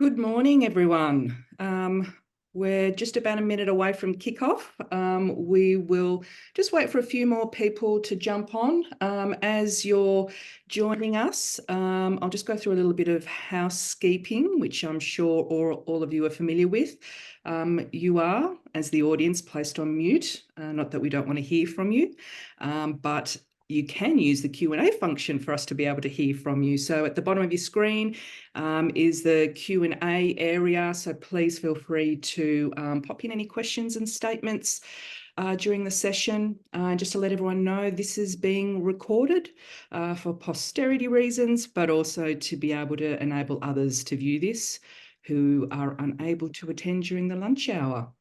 Good morning, everyone. We're just about a minute away from kickoff. We will just wait for a few more people to jump on. As you're joining us, I'll just go through a little bit of housekeeping, which I'm sure all of you are familiar with. You are, as the audience, placed on mute. Not that we don't want to hear from you, but you can use the Q&A function for us to be able to hear from you. So at the bottom of your screen is the Q&A area. So please feel free to pop in any questions and statements during the session. Just to let everyone know, this is being recorded for posterity reasons, but also to be able to enable others to view this who are unable to attend during the lunch hour.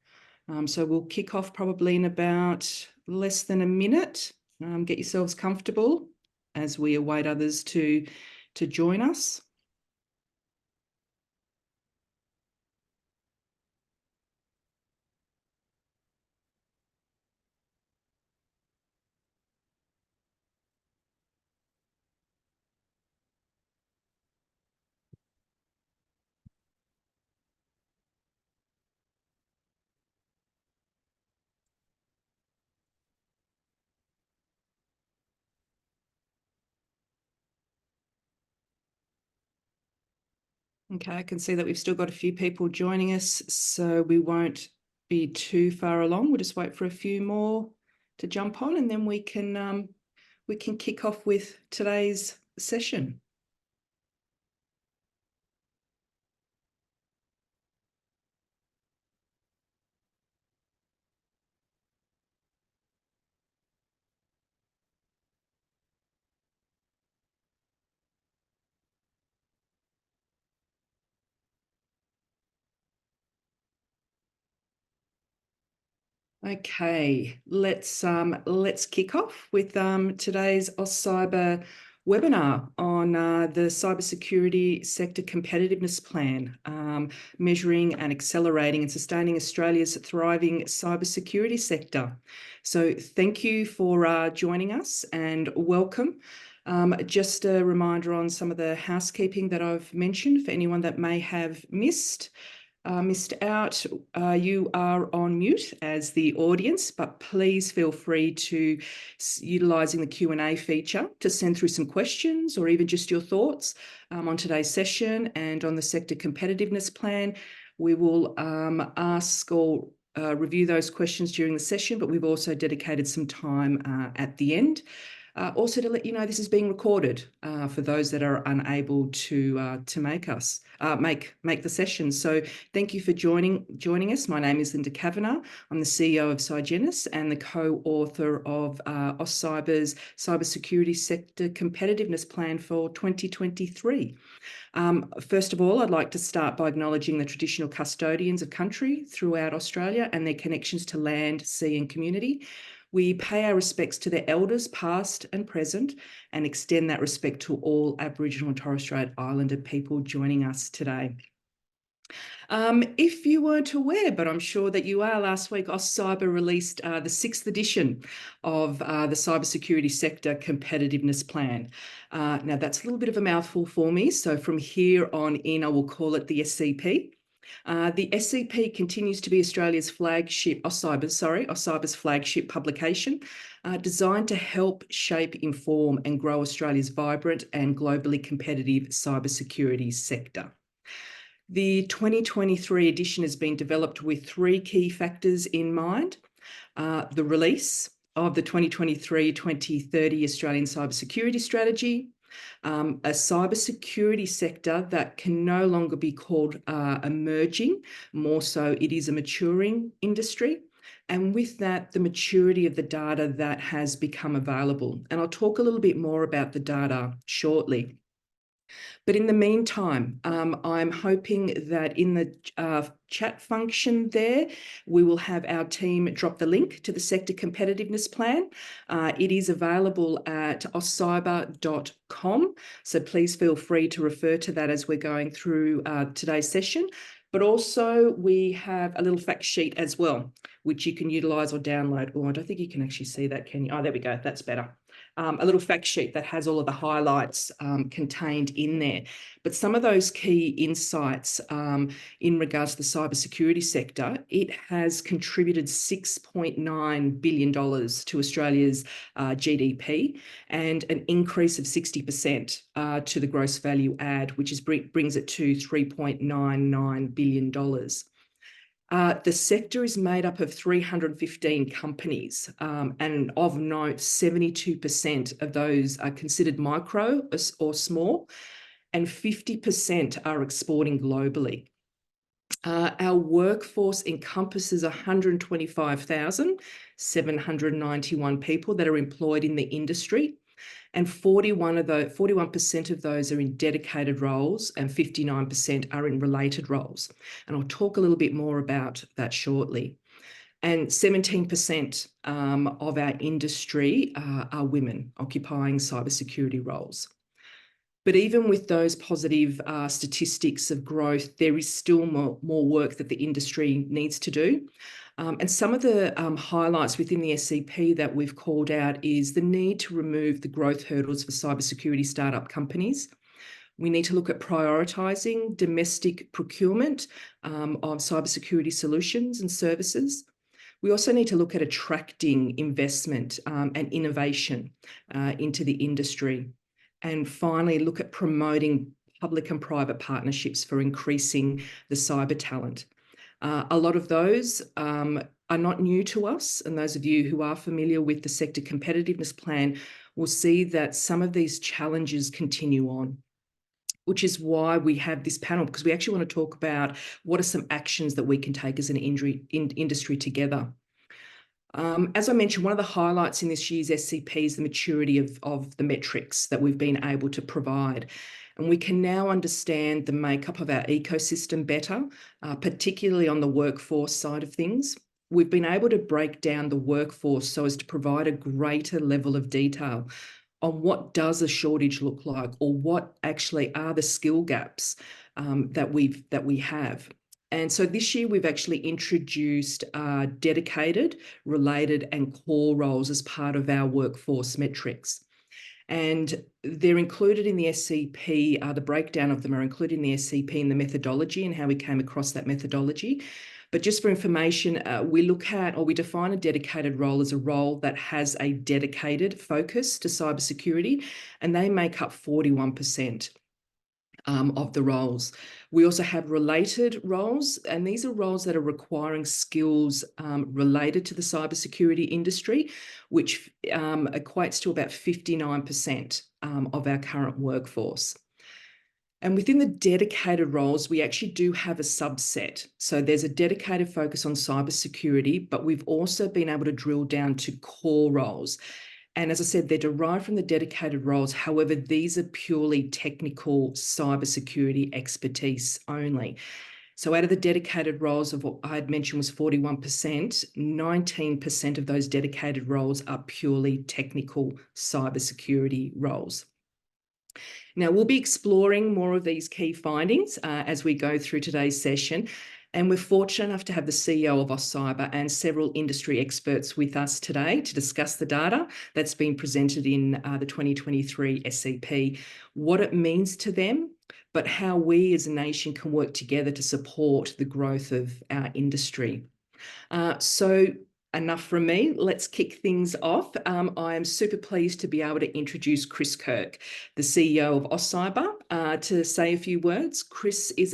So we'll kick off probably in about less than a minute. Get yourselves comfortable as we await others to join us. Okay, I can see that we've still got a few people joining us, so we won't be too far along. We'll just wait for a few more to jump on, and then we can kick off with today's session. Okay, let's kick off with today's AustCyber webinar on the cybersecurity sector competitiveness plan, measuring and accelerating and sustaining Australia's thriving cybersecurity sector. So thank you for joining us and welcome. Just a reminder on some of the housekeeping that I've mentioned for anyone that may have missed out. You are on mute as the audience, but please feel free to utilising the Q&A feature to send through some questions or even just your thoughts on today's session and on the sector competitiveness plan. We will ask or review those questions during the session, but we've also dedicated some time at the end. Also to let you know, this is being recorded for those that are unable to make the session. So thank you for joining us. My name is Linda Kavanagh. I'm the CEO of CyGenis and the co-author of AustCyber's Cybersecurity Sector Competitiveness Plan for 2023. First of all, I'd like to start by acknowledging the traditional custodians of country throughout Australia and their connections to land, sea and community. We pay our respects to their elders, past and present, and extend that respect to all Aboriginal and Torres Strait Islander people joining us today. If you weren't aware, but I'm sure that you are, last week AustCyber released the 6th edition of the Cybersecurity Sector Competitiveness Plan. Now, that's a little bit of a mouthful for me, so from here on in, I will call it the SCP. The SCP continues to be Australia's flagship, AustCyber's flagship publication, designed to help shape, inform and grow Australia's vibrant and globally competitive cybersecurity sector. The 2023 edition has been developed with 3 key factors in mind: the release of the 2023-2030 Australian Cybersecurity Strategy, a cybersecurity sector that can no longer be called emerging, more so it is a maturing industry, and with that, the maturity of the data that has become available. And I'll talk a little bit more about the data shortly. But in the meantime, I'm hoping that in the chat function there, we will have our team drop the link to the sector competitiveness plan. It is available at AustCyber.com. So please feel free to refer to that as we're going through today's session. But also we have a little fact sheet as well, which you can utilise or download. Oh, I don't think you can actually see that, can you? Oh, there we go. That's better. a little fact sheet that has all of the highlights contained in there. But some of those key insights in regards to the cybersecurity sector, it has contributed $6.9 billion to Australia's GDP, and an increase of 60% to the gross value add, which brings it to $3.99 billion. The sector is made up of 315 companies, and of note, 72% of those are considered micro or small, and 50% are exporting globally. Our workforce encompasses 125,791 people that are employed in the industry, and 41% of those are in dedicated roles and 59% are in related roles. And I'll talk a little bit more about that shortly. And 17% of our industry are women occupying cybersecurity roles. But even with those positive statistics of growth, there is still more work that the industry needs to do. And some of the highlights within the SCP that we've called out is the need to remove the growth hurdles for cybersecurity startup companies. We need to look at prioritising domestic procurement of cybersecurity solutions and services. We also need to look at attracting investment and innovation into the industry. And finally, look at promoting public and private partnerships for increasing the cyber talent. A lot of those are not new to us, and those of you who are familiar with the sector competitiveness plan will see that some of these challenges continue on, which is why we have this panel, because we actually want to talk about what are some actions that we can take as an industry together. As I mentioned, one of the highlights in this year's SCP is the maturity of the metrics that we've been able to provide. And we can now understand the makeup of our ecosystem better, particularly on the workforce side of things. We've been able to break down the workforce so as to provide a greater level of detail on what does a shortage look like, or what actually are the skill gaps that we have. And so this year we've actually introduced dedicated, related and core roles as part of our workforce metrics. And they're included in the SCP, the breakdown of them are included in the SCP and the methodology and how we came across that methodology. But just for information, we define a dedicated role as a role that has a dedicated focus to cybersecurity, and they make up 41%. Of the roles. We also have related roles, and these are roles that are requiring skills related to the cybersecurity industry, which equates to about 59% of our current workforce. And within the dedicated roles, we actually do have a subset. So there's a dedicated focus on cybersecurity, but we've also been able to drill down to core roles. And as I said, they're derived from the dedicated roles. However, these are purely technical cybersecurity expertise only. So out of the dedicated roles of what I had mentioned was 41%, 19% of those dedicated roles are purely technical cybersecurity roles. Now, we'll be exploring more of these key findings as we go through today's session. And we're fortunate enough to have the CEO of AustCyber and several industry experts with us today to discuss the data that's been presented in the 2023 SCP, what it means to them, but how we as a nation can work together to support the growth of our industry. So enough from me. Let's kick things off. I am super pleased to be able to introduce Chris Kirk, the CEO of AustCyber, to say a few words. Chris is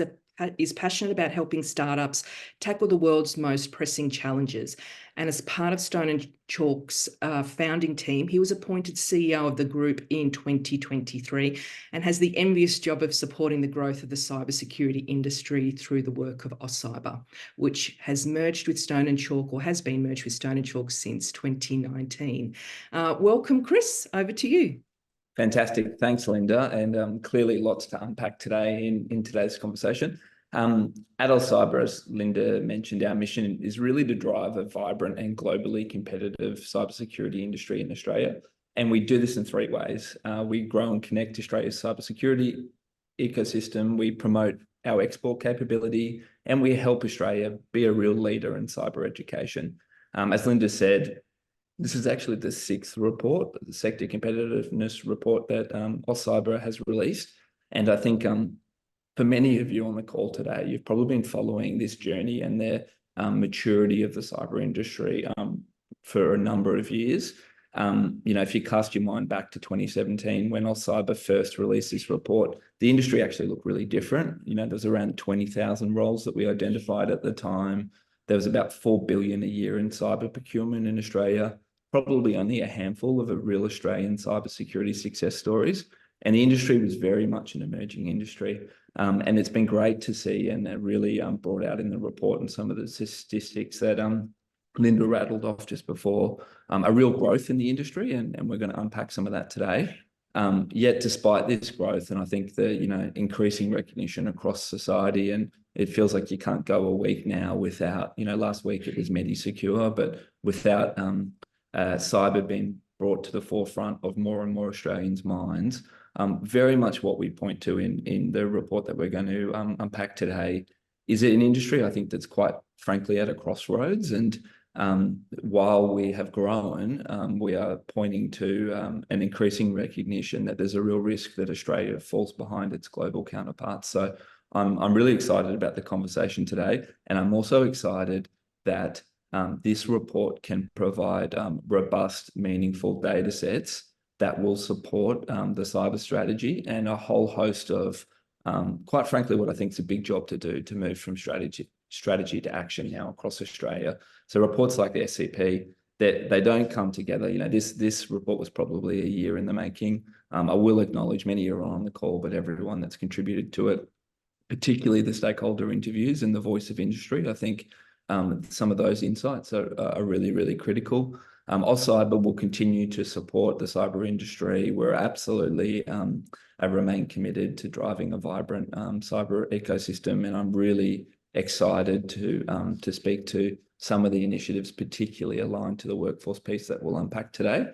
passionate about helping startups tackle the world's most pressing challenges. And as part of Stone & Chalk's founding team, he was appointed CEO of the group in 2023 and has the envious job of supporting the growth of the cybersecurity industry through the work of AustCyber, which has merged with Stone & Chalk, or has been merged with Stone & Chalk since 2019. Welcome, Chris. Over to you. Fantastic. Thanks, Linda. And clearly lots to unpack today in today's conversation. At AustCyber, as Linda mentioned, our mission is really to drive a vibrant and globally competitive cybersecurity industry in Australia. And we do this in three ways. We grow and connect Australia's cybersecurity ecosystem. We promote our export capability, and we help Australia be a real leader in cyber education. As Linda said, This is actually the 6th report, the sector competitiveness report that AustCyber has released. And I think for many of you on the call today, you've probably been following this journey and the maturity of the cyber industry for a number of years. If you cast your mind back to 2017, when AustCyber first released this report, the industry actually looked really different. There was around 20,000 roles that we identified at the time. There was about 4 billion a year in cyber procurement in Australia, probably only a handful of real Australian cybersecurity success stories. And the industry was very much an emerging industry. And it's been great to see, and really brought out in the report and some of the statistics that Linda rattled off just before, a real growth in the industry, and we're going to unpack some of that today. Yet despite this growth, and I think the increasing recognition across society, and it feels like you can't go a week now without, last week it was MediSecure, but without cyber being brought to the forefront of more and more Australians' minds. Very much what we point to in the report that we're going to unpack today is an industry, I think, that's quite frankly at a crossroads. And while we have grown, we are pointing to an increasing recognition that there's a real risk that Australia falls behind its global counterparts. So I'm really excited about the conversation today, and I'm also excited that this report can provide robust, meaningful data sets that will support the cyber strategy and a whole host of, quite frankly, what I think is a big job to do to move from strategy to action now across Australia. So reports like the SCP, they don't come together. This report was probably a year in the making. I will acknowledge many are on the call, but everyone that's contributed to it, particularly the stakeholder interviews and the voice of industry. I think some of those insights are really, really critical. AustCyber will continue to support the cyber industry. We're absolutely remain committed to driving a vibrant cyber ecosystem, and I'm really excited to speak to some of the initiatives, particularly aligned to the workforce piece that we'll unpack today.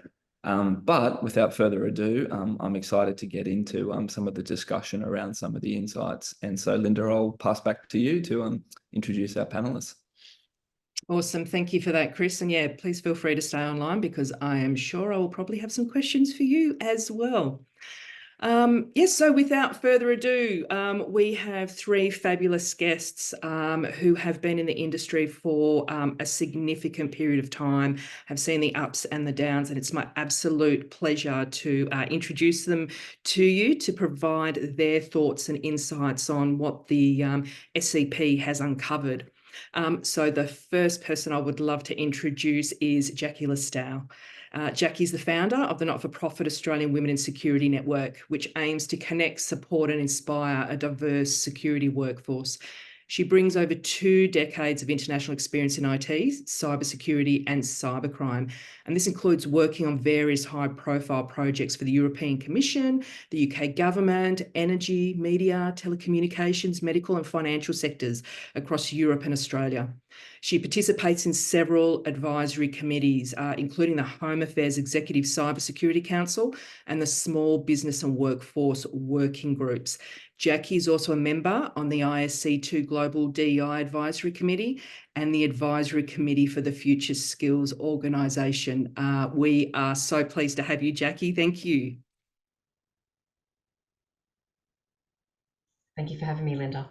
But without further ado, I'm excited to get into some of the discussion around some of the insights. And so, Linda, I'll pass back to you to introduce our panelists. Awesome. Thank you for that, Chris. And yeah, please feel free to stay online because I am sure I will probably have some questions for you as well. Yes, so without further ado, we have 3 fabulous guests who have been in the industry for a significant period of time, have seen the ups and the downs, and it's my absolute pleasure to introduce them to you to provide their thoughts and insights on what the SCP has uncovered. So the first person I would love to introduce is Jackie Listow. Jackie's the founder of the not-for-profit Australian Women in Security Network, which aims to connect, support and inspire a diverse security workforce. She brings over 2 decades of international experience in IT, cybersecurity and cybercrime. And this includes working on various high-profile projects for the European Commission, the UK government, energy, media, telecommunications, medical and financial sectors across Europe and Australia. She participates in several advisory committees, including the Home Affairs Executive Cybersecurity Council and the Small Business and Workforce Working Groups. Jackie is also a member on the ISC2 Global DEI Advisory Committee and the Advisory Committee for the Future Skills Organisation. We are so pleased to have you, Jackie. Thank you. Thank you for having me, Linda.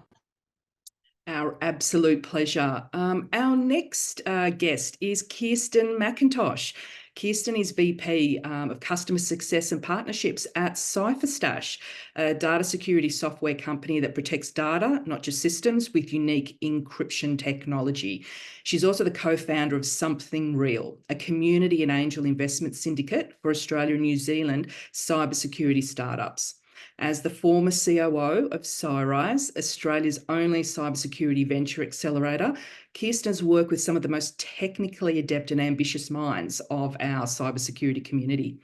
Our absolute pleasure. Our next guest is Kirsten McIntosh. Kirsten is VP of Customer Success and Partnerships at CipherStash, a data security software company that protects data, not just systems, with unique encryption technology. She's also the co-founder of Something Real, a community and angel investment syndicate for Australia and New Zealand cybersecurity startups. As the former COO of CyRise, Australia's only cybersecurity venture accelerator, Kirsten's worked with some of the most technically adept and ambitious minds of our cybersecurity community.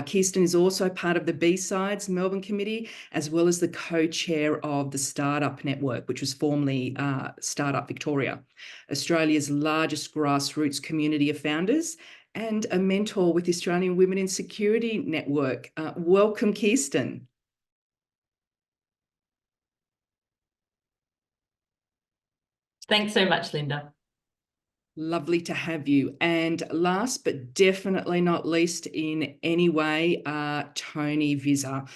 Kirsten is also part of the B-Sides Melbourne Committee, as well as the co-chair of the Startup Network, which was formerly Startup Victoria, Australia's largest grassroots community of founders, and a mentor with the Australian Women in Security Network. Welcome, Kirsten. Thanks so much, Linda. Lovely to have you. And last but definitely not least in any way, Tony Vizza.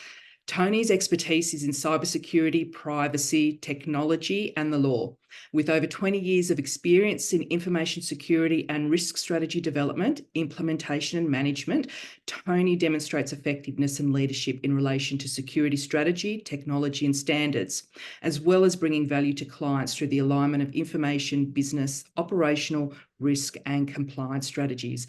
Tony's expertise is in cybersecurity, privacy, technology, and the law. With over 20 years of experience in information security and risk strategy development, implementation, and management, Tony demonstrates effectiveness and leadership in relation to security strategy, technology, and standards, as well as bringing value to clients through the alignment of information, business, operational, risk, and compliance strategies.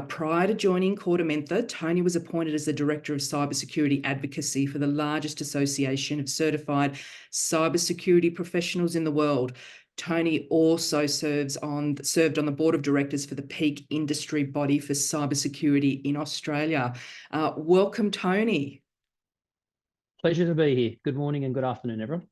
Prior to joining KordaMentha, Tony was appointed as the Director of Cybersecurity Advocacy for the largest association of certified cybersecurity professionals in the world. Tony also served on the board of directors for the peak industry body for cybersecurity in Australia. Welcome, Tony. Pleasure to be here. Good morning and good afternoon, everyone.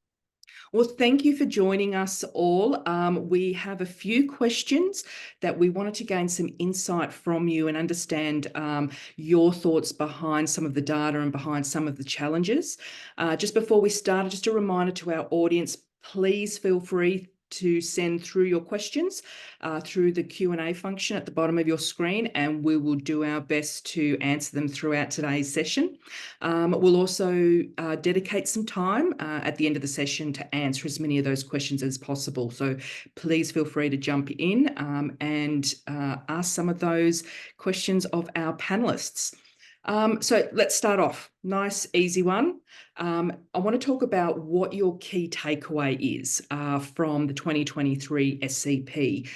Well, thank you for joining us all. We have a few questions that we wanted to gain some insight from you and understand your thoughts behind some of the data and behind some of the challenges. Just before we start, just a reminder to our audience, please feel free to send through your questions through the Q&A function at the bottom of your screen, and we will do our best to answer them throughout today's session. We'll also dedicate some time at the end of the session to answer as many of those questions as possible. So please feel free to jump in and ask some of those questions of our panelists. So let's start off. Nice, easy one. I want to talk about what your key takeaway is from the 2023 SCP.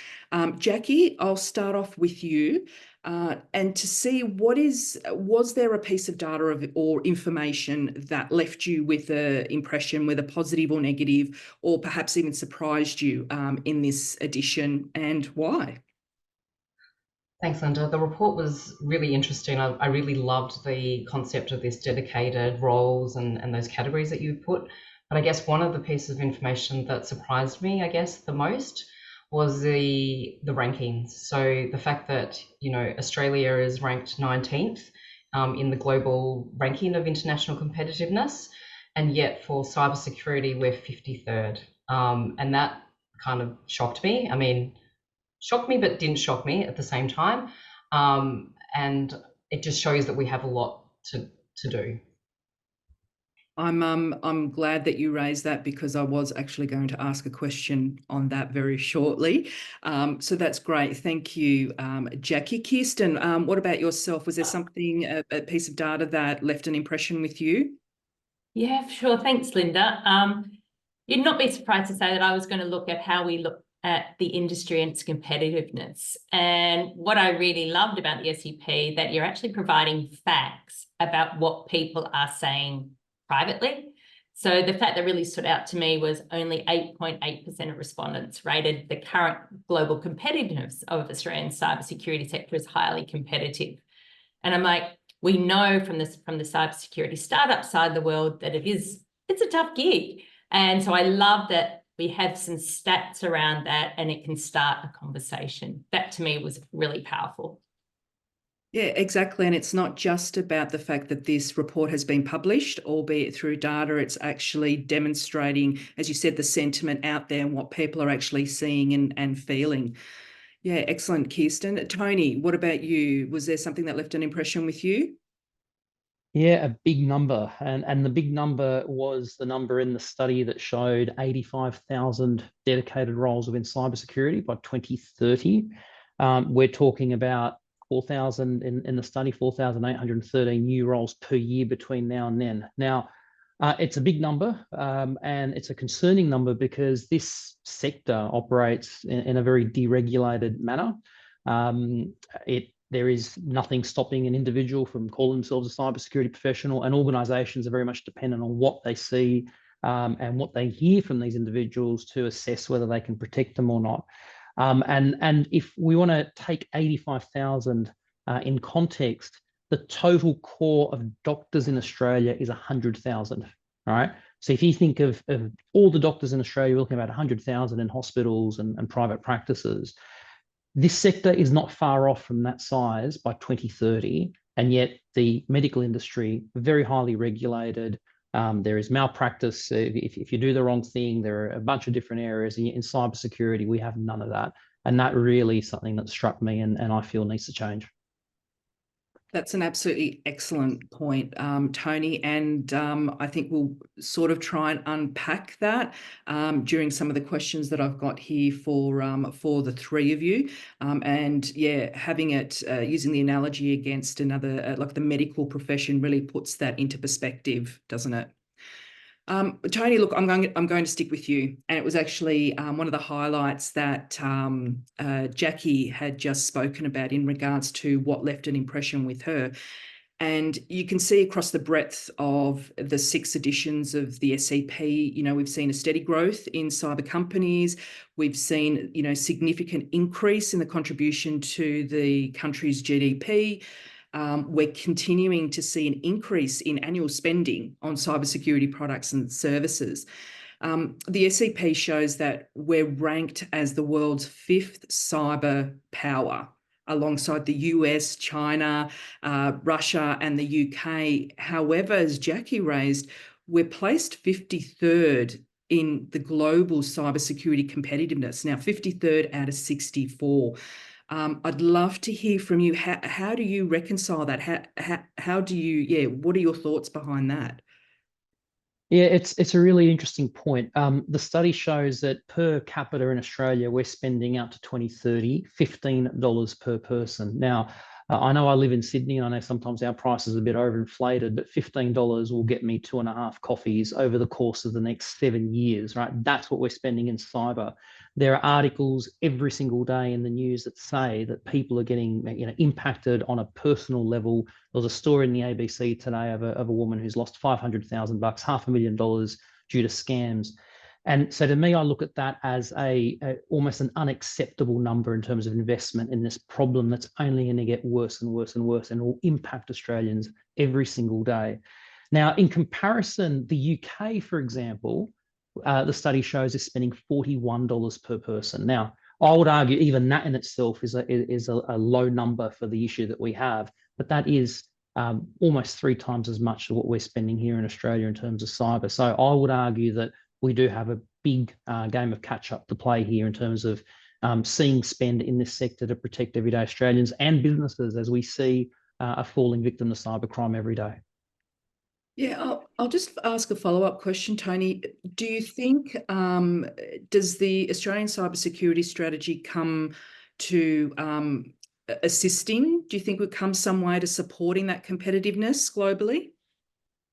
Jackie, I'll start off with you and to see was there a piece of data or information that left you with an impression, whether positive or negative, or perhaps even surprised you in this edition, and why? Thanks, Linda. The report was really interesting. I really loved the concept of this dedicated roles and those categories that you put. But I guess one of the pieces of information that surprised me, I guess, the most was the rankings. So the fact that, Australia is ranked 19th in the global ranking of international competitiveness, and yet for cybersecurity, we're 53rd. And that kind of shocked me. I mean, shocked me, but didn't shock me at the same time. And it just shows that we have a lot to do. I'm glad that you raised that, because I was actually going to ask a question on that very shortly. So that's great. Thank you, Jackie. Kirsten, what about yourself? Was there something, a piece of data that left an impression with you? Yeah, sure. Thanks, Linda. You'd not be surprised to say that I was going to look at how we look at the industry and its competitiveness. And what I really loved about the SCP, that you're actually providing facts about what people are saying privately. So the fact that really stood out to me was only 8.8% of respondents rated the current global competitiveness of Australian cybersecurity sector as highly competitive. And I'm like, we know from the cybersecurity startup side of the world that it's a tough gig. And so I love that we have some stats around that and it can start a conversation. That to me was really powerful. Yeah, exactly. And it's not just about the fact that this report has been published, albeit through data. It's actually demonstrating, as you said, the sentiment out there and what people are actually seeing and feeling. Yeah, excellent, Kirsten. Tony, what about you? Was there something that left an impression with you? Yeah, a big number. And the big number was the number in the study that showed 85,000 dedicated roles within cybersecurity by 2030. We're talking about 4,000 in the study, 4,813 new roles per year between now and then. Now, it's a big number and it's a concerning number because this sector operates in a very deregulated manner. There is nothing stopping an individual from calling themselves a cybersecurity professional, and organisations are very much dependent on what they see and what they hear from these individuals to assess whether they can protect them or not. And if we want to take 85,000 in context, the total core of doctors in Australia is 100,000, right? So if you think of all the doctors in Australia, we're looking at about 100,000 in hospitals and private practices. This sector is not far off from that size by 2030, and yet the medical industry, very highly regulated. There is malpractice. If you do the wrong thing, there are a bunch of different areas. In cybersecurity, we have none of that. And that really is something that struck me and I feel needs to change. That's an absolutely excellent point, Tony. And I think we'll sort of try and unpack that during some of the questions that I've got here for the three of you. And yeah, having it using the analogy against another, like the medical profession, really puts that into perspective, doesn't it? Tony, look, I'm going to stick with you. And it was actually one of the highlights that Jackie had just spoken about in regards to what left an impression with her. And you can see across the breadth of the 6 editions of the SCP, you know, we've seen a steady growth in cyber companies. We've seen, you know, significant increase in the contribution to the country's GDP. We're continuing to see an increase in annual spending on cybersecurity products and services. The SCP shows that we're ranked as the world's 5th cyber power, alongside the US, China, Russia, and the UK. However, as Jackie raised, we're placed 53rd in the global cybersecurity competitiveness. Now, 53rd out of 64. I'd love to hear from you. How do you reconcile that? How do you, yeah, what are your thoughts behind that? Yeah, it's a really interesting point. The study shows that per capita in Australia, we're spending out to 2030, $15 per person. Now, I know I live in Sydney, and I know sometimes our prices are a bit overinflated, but $15 will get me 2.5 coffees over the course of the next 7 years, right? That's what we're spending in cyber. There are articles every single day in the news that say that people are getting, you know, impacted on a personal level. There was a story in the ABC today of a woman who's lost $500,000, $500,000 due to scams. And so to me, I look at that as almost an unacceptable number in terms of investment in this problem that's only going to get worse and worse and worse and will impact Australians every single day. Now, in comparison, the UK, for example, the study shows is spending $41 per person. Now, I would argue even that in itself is a low number for the issue that we have, but that is almost 3 times as much as what we're spending here in Australia in terms of cyber. So I would argue that we do have a big game of catch-up to play here in terms of seeing spend in this sector to protect everyday Australians and businesses as we see a falling victim to cybercrime every day. Yeah, I'll just ask a follow-up question, Tony. Do you think, does the Australian cybersecurity strategy come to assisting? Do you think would come some way to supporting that competitiveness globally?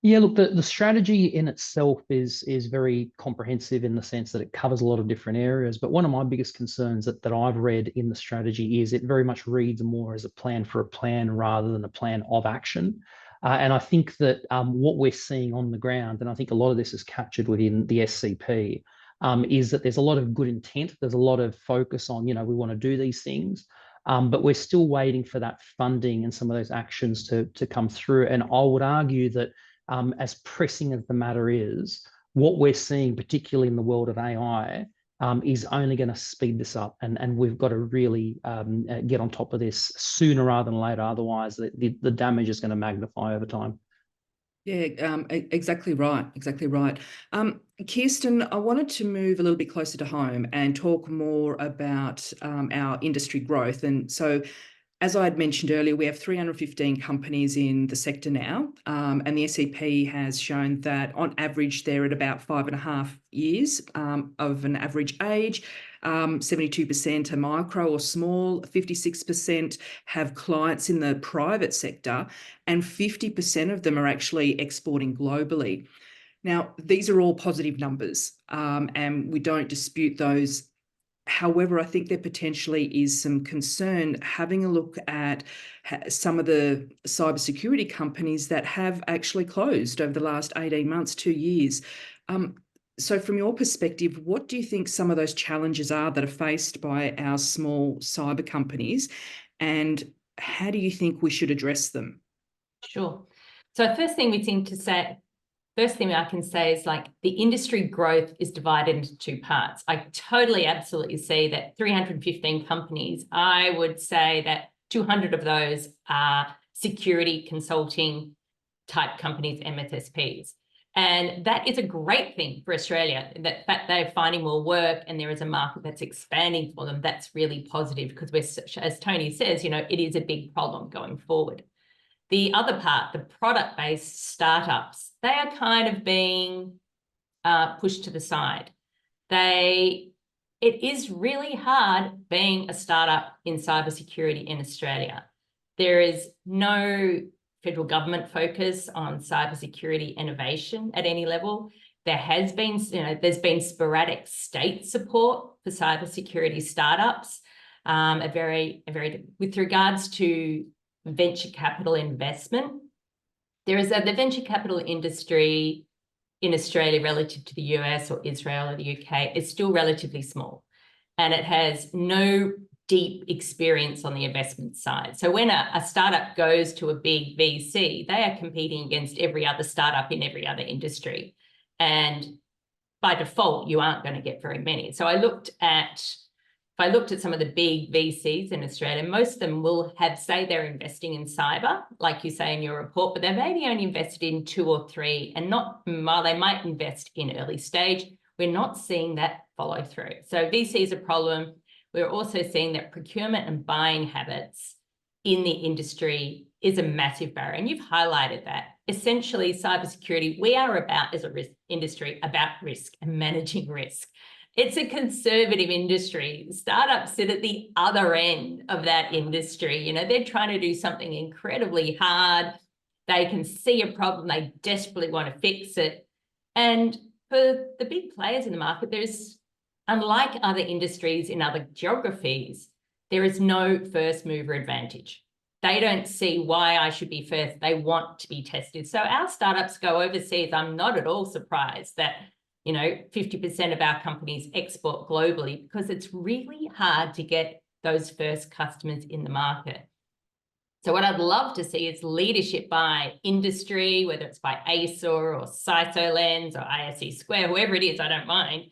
Yeah, look, the strategy in itself is very comprehensive in the sense that it covers a lot of different areas. But one of my biggest concerns that I've read in the strategy is it very much reads more as a plan for a plan rather than a plan of action. And I think that what we're seeing on the ground, and I think a lot of this is captured within the SCP, is that there's a lot of good intent. There's a lot of focus on, you know, we want to do these things. But we're still waiting for that funding and some of those actions to come through. And I would argue that as pressing as the matter is, what we're seeing, particularly in the world of AI, is only going to speed this up. And we've got to really get on top of this sooner rather than later. Otherwise, the damage is going to magnify over time. Yeah, exactly right. Exactly right. Kirsten, I wanted to move a little bit closer to home and talk more about our industry growth. And so, as I had mentioned earlier, we have 315 companies in the sector now, and the SCP has shown that on average they're at about 5.5 years of an average age. 72% are micro or small, 56% have clients in the private sector, and 50% of them are actually exporting globally. Now, these are all positive numbers, and we don't dispute those. However, I think there potentially is some concern having a look at some of the cybersecurity companies that have actually closed over the last 18 months, 2 years. So from your perspective, what do you think some of those challenges are that are faced by our small cyber companies, and how do you think we should address them? Sure. So first thing I can say is, like, the industry growth is divided into 2 parts. I totally, absolutely see that 315 companies, I would say that 200 of those are security consulting type companies, MSSPs. And that is a great thing for Australia. That fact they're finding more work and there is a market that's expanding for them, that's really positive, because we're, as Tony says, you know, it is a big problem going forward. The other part, the product-based startups, they are kind of being pushed to the side. It is really hard being a startup in cybersecurity in Australia. There is no federal government focus on cybersecurity innovation at any level. There has been, you know, there's been sporadic state support for cybersecurity startups, with regards to venture capital investment. There is the venture capital industry in Australia relative to the US or Israel or the UK is still relatively small, and it has no deep experience on the investment side. So when a startup goes to a big VC, they are competing against every other startup in every other industry. And by default, you aren't going to get very many. So if I looked at some of the big VCs in Australia, most of them will say they're investing in cyber, like you say in your report, but they're maybe only invested in 2 or 3, and not, while they might invest in early stage, we're not seeing that follow through. So VC is a problem. We're also seeing that procurement and buying habits in the industry is a massive barrier. And you've highlighted that. Essentially, cybersecurity, we are about, as a risk industry, about risk and managing risk. It's a conservative industry. Startups sit at the other end of that industry. You know, they're trying to do something incredibly hard. They can see a problem. They desperately want to fix it. And for the big players in the market, unlike other industries in other geographies, there is no first mover advantage. They don't see why I should be first. They want to be tested. So our startups go overseas. I'm not at all surprised that, you know, 50% of our companies export globally, because it's really hard to get those first customers in the market. So what I'd love to see is leadership by industry, whether it's by ASA or CISO-Lens or ISC Square, whoever it is, I don't mind,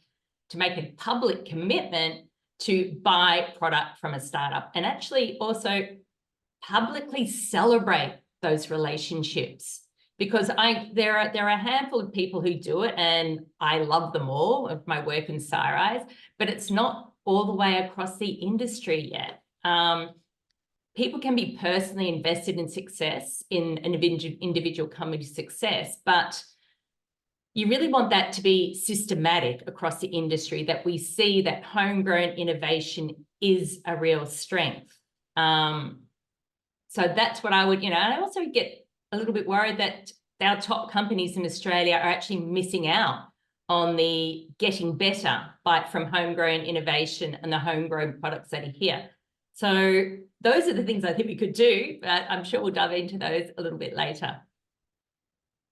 to make a public commitment to buy product from a startup, and actually also publicly celebrate those relationships. Because there are a handful of people who do it, and I love them all of my work in Cyber's, but it's not all the way across the industry yet. People can be personally invested in success, in an individual company's success, but you really want that to be systematic across the industry, that we see that homegrown innovation is a real strength. So that's what I would, you know, I also get a little bit worried that our top companies in Australia are actually missing out on the getting better from homegrown innovation and the homegrown products that are here. So those are the things I think we could do, but I'm sure we'll dive into those a little bit later.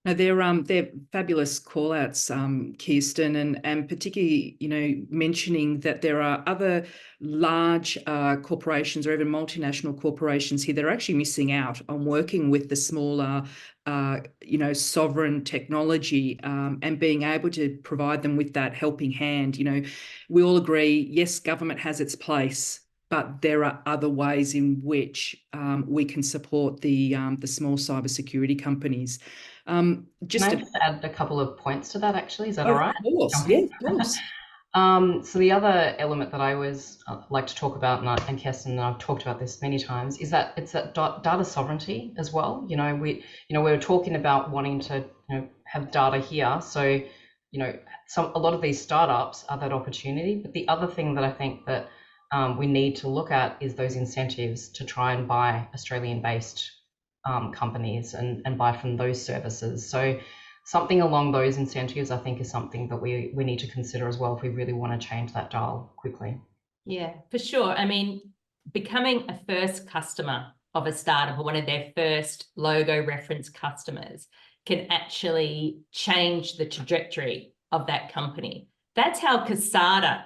No, they're fabulous call-outs, Kirsten, and particularly, you know, mentioning that there are other large corporations or even multinational corporations here that are actually missing out on working with the smaller, you know, sovereign technology, and being able to provide them with that helping hand. You know, we all agree, yes, government has its place, but there are other ways in which we can support the small cybersecurity companies. Can I just add a couple of points to that, actually? Is that all right? Of course, yeah, of course. So the other element that I always like to talk about, and Kirsten and I've talked about this many times, is that it's that data sovereignty as well. You know, we were talking about wanting to, you know, have data here. So, you know, a lot of these startups are that opportunity. But the other thing that I think that we need to look at is those incentives to try and buy Australian-based companies and buy from those services. So something along those incentives, I think, is something that we need to consider as well if we really want to change that dial quickly. Yeah, for sure. I mean, becoming a first customer of a startup or one of their first logo reference customers can actually change the trajectory of that company. That's how Casada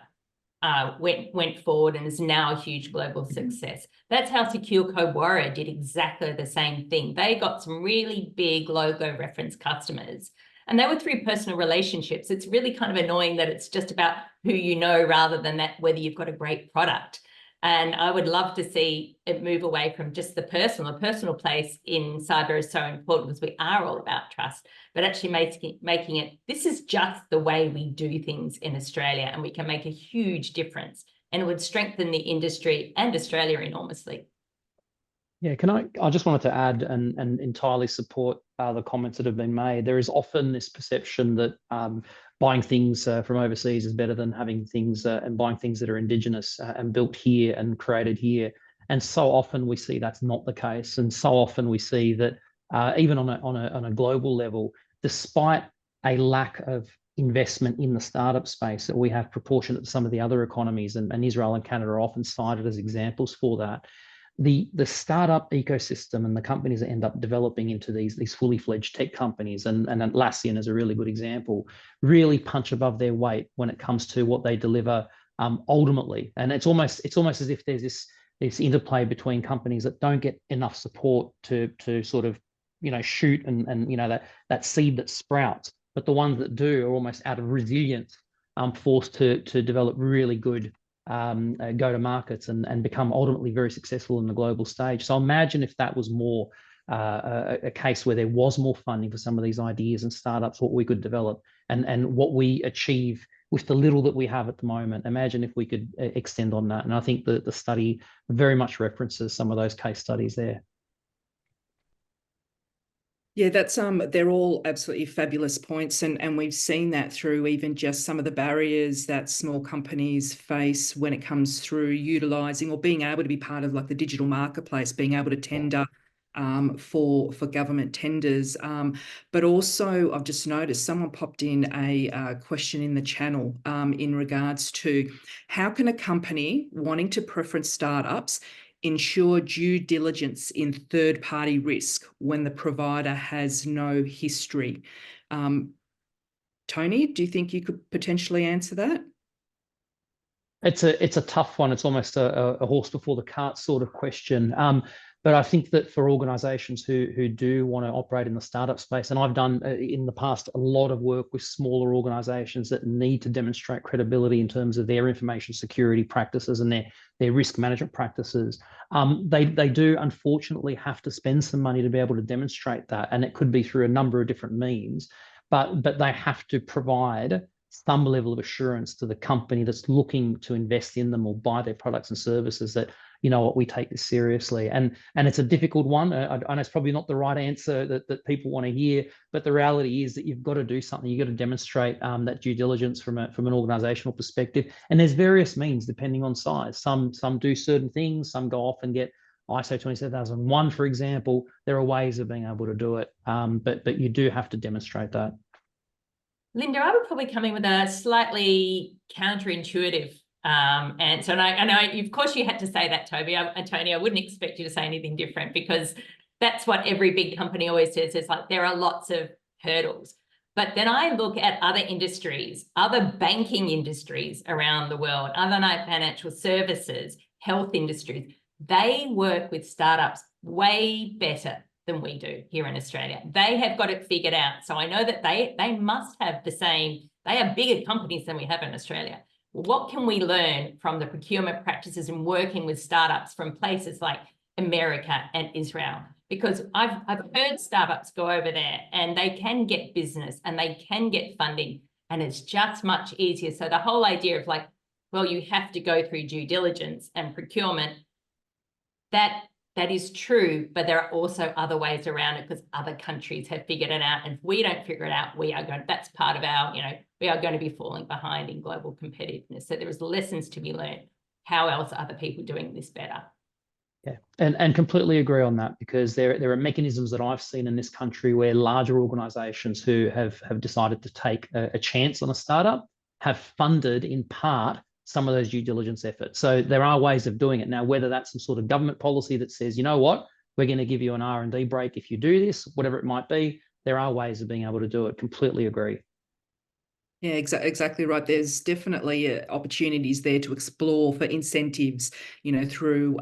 went forward and is now a huge global success. That's how Secure Code Warrior did exactly the same thing. They got some really big logo reference customers, and they were through personal relationships. It's really kind of annoying that it's just about who you know rather than that whether you've got a great product. And I would love to see it move away from just the personal. A personal place in cyber is so important because we are all about trust. but actually making it, this is just the way we do things in Australia, and we can make a huge difference, and it would strengthen the industry and Australia enormously. Yeah, I just wanted to add and entirely support the comments that have been made. There is often this perception that buying things from overseas is better than having things and buying things that are indigenous and built here and created here. And so often we see that's not the case. And so often we see that even on a global level, despite a lack of investment in the startup space that we have proportionate to some of the other economies, and Israel and Canada are often cited as examples for that, the startup ecosystem and the companies that end up developing into these fully fledged tech companies, and Atlassian is a really good example, really punch above their weight when it comes to what they deliver ultimately. And it's almost as if there's this interplay between companies that don't get enough support to sort of shoot and that seed that sprouts, but the ones that do are almost out of resilience forced to develop really good go-to-markets and become ultimately very successful in the global stage. So imagine if that was more a case where there was more funding for some of these ideas and startups, what we could develop and what we achieve with the little that we have at the moment. Imagine if we could extend on that. And I think the study very much references some of those case studies there. Yeah, that's they're all absolutely fabulous points, and we've seen that through even just some of the barriers that small companies face when it comes through utilising or being able to be part of like the digital marketplace, being able to tender for government tenders. But also, I've just noticed someone popped in a question in the channel in regards to how can a company wanting to preference startups ensure due diligence in third-party risk when the provider has no history? Tony, do you think you could potentially answer that? It's a tough one. It's almost a horse before the cart sort of question. But I think that for organizations who do want to operate in the startup space, and I've done in the past a lot of work with smaller organizations that need to demonstrate credibility in terms of their information security practices and their risk management practices, they do unfortunately have to spend some money to be able to demonstrate that. And it could be through a number of different means, but they have to provide some level of assurance to the company that's looking to invest in them or buy their products and services that, you know what, we take this seriously. And it's a difficult one. I know it's probably not the right answer that people want to hear, but the reality is that you've got to do something. You've got to demonstrate that due diligence from an organizational perspective. And there's various means depending on size. Some do certain things, some go off and get ISO 27001, for example. There are ways of being able to do it, but you do have to demonstrate that. Linda, I would probably come in with a slightly counterintuitive answer. And I know, of course, you had to say that, Toby. Tony, I wouldn't expect you to say anything different, because that's what every big company always says. It's like there are lots of hurdles. But then I look at other industries, other banking industries around the world, other financial services, health industries. They work with startups way better than we do here in Australia. They have got it figured out. So I know that they must have the same, they have bigger companies than we have in Australia. What can we learn from the procurement practices and working with startups from places like America and Israel? Because I've heard startups go over there and they can get business and they can get funding, and it's just much easier. So the whole idea of like, well, you have to go through due diligence and procurement, that is true, but there are also other ways around it because other countries have figured it out. And if we don't figure it out, that's part of our, we are going to be falling behind in global competitiveness. So there is lessons to be learned. How else are other people doing this better? Yeah, and completely agree on that, because there are mechanisms that I've seen in this country where larger organizations who have decided to take a chance on a startup have funded in part some of those due diligence efforts. So there are ways of doing it. Now, whether that's some sort of government policy that says, you know what, we're going to give you an R&D break if you do this, whatever it might be, there are ways of being able to do it. Completely agree. Yeah, exactly right. There's definitely opportunities there to explore for incentives, through